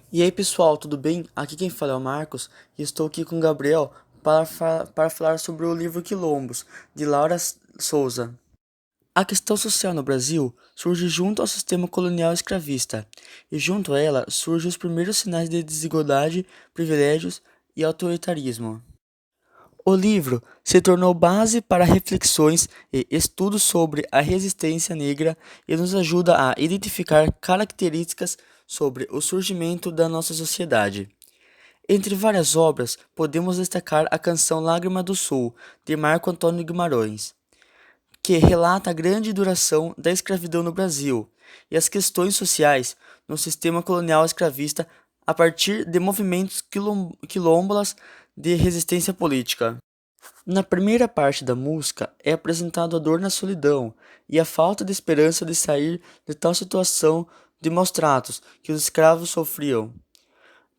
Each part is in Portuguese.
E aí pessoal, tudo bem? Aqui quem fala é o Marcos e estou aqui com o Gabriel para falar sobre o livro Quilombos, de Laura Souza. A questão social no Brasil surge junto ao sistema colonial escravista, e junto a ela surgem os primeiros sinais de desigualdade, privilégios e autoritarismo. O livro se tornou base para reflexões e estudos sobre a resistência negra e nos ajuda a identificar características sobre o surgimento da nossa sociedade. Entre várias obras, podemos destacar a canção Lágrima do Sul, de Marco Antônio Guimarães, que relata a grande duração da escravidão no Brasil e as questões sociais no sistema colonial escravista a partir de movimentos quilombolas de resistência política. Na primeira parte da música é apresentado a dor na solidão e a falta de esperança de sair de tal situação de maus tratos que os escravos sofriam.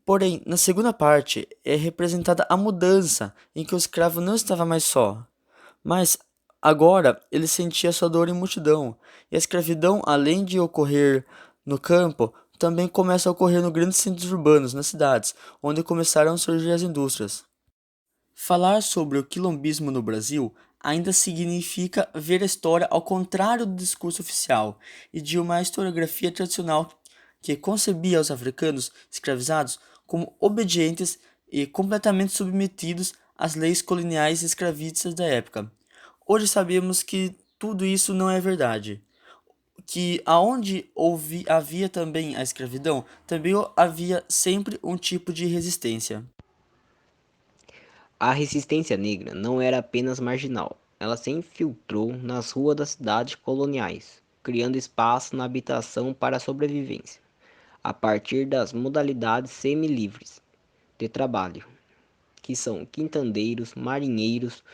Porém, na segunda parte é representada a mudança em que o escravo não estava mais só, mas agora ele sentia sua dor em multidão, e a escravidão, além de ocorrer no campo, também começa a ocorrer nos grandes centros urbanos, nas cidades, onde começaram a surgir as indústrias. Falar sobre o quilombismo no Brasil ainda significa ver a história ao contrário do discurso oficial e de uma historiografia tradicional que concebia os africanos escravizados como obedientes e completamente submetidos às leis coloniais e escravistas da época. Hoje sabemos que tudo isso não é verdade, que aonde havia também a escravidão, também havia sempre um tipo de resistência. A resistência negra não era apenas marginal, ela se infiltrou nas ruas das cidades coloniais, criando espaço na habitação para a sobrevivência, a partir das modalidades semi-livres de trabalho, que são quintandeiros, marinheiros,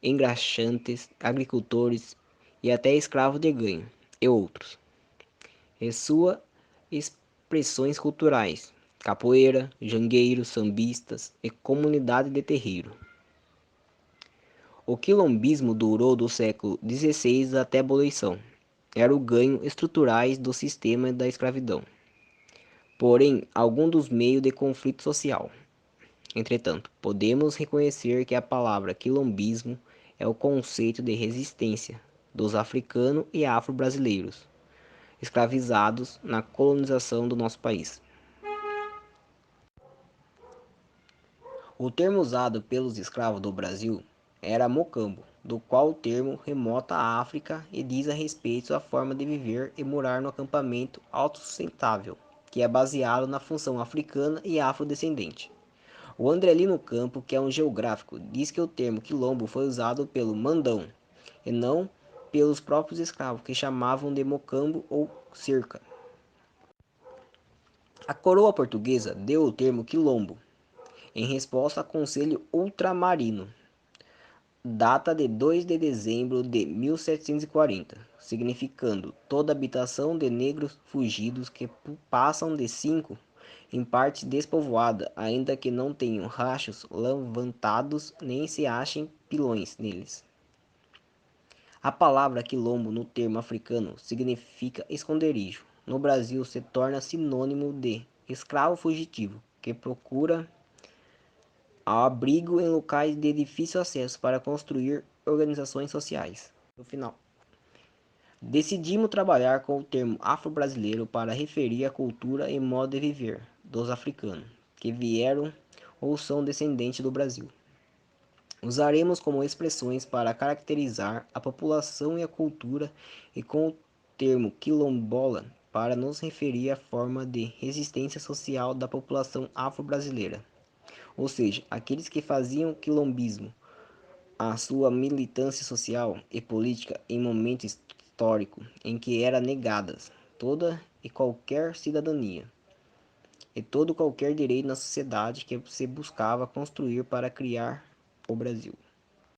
engraxantes, agricultores e até escravos de ganho, e outros. E suas expressões culturais, capoeira, jangueiros, sambistas e comunidade de terreiro. O quilombismo durou do século XVI até a abolição. Era o ganho estruturais do sistema da escravidão, porém algum dos meios de conflito social. Entretanto, podemos reconhecer que a palavra quilombismo é o conceito de resistência dos africanos e afro-brasileiros escravizados na colonização do nosso país. O termo usado pelos escravos do Brasil era mocambo, do qual o termo remota à África e diz a respeito à forma de viver e morar no acampamento autossustentável, que é baseado na função africana e afrodescendente. O Andrelino Campo, que é um geográfico, diz que o termo quilombo foi usado pelo Mandão, e não pelos próprios escravos, que chamavam de mocambo ou cerca. A coroa portuguesa deu o termo quilombo em resposta ao Conselho Ultramarino, data de 2 de dezembro de 1740, significando toda habitação de negros fugidos que passam de 5 em parte despovoada, ainda que não tenham rachos levantados nem se achem pilões neles. A palavra quilombo no termo africano significa esconderijo. No Brasil se torna sinônimo de escravo fugitivo, que procura abrigo em locais de difícil acesso para construir organizações sociais. No final, decidimos trabalhar com o termo afro-brasileiro para referir a cultura e modo de viver dos africanos que vieram ou são descendentes do Brasil. Usaremos como expressões para caracterizar a população e a cultura e com o termo quilombola para nos referir à forma de resistência social da população afro-brasileira, ou seja, aqueles que faziam quilombismo a sua militância social e política em momento histórico em que era negadas toda e qualquer cidadania e todo qualquer direito na sociedade que se buscava construir para criar o Brasil.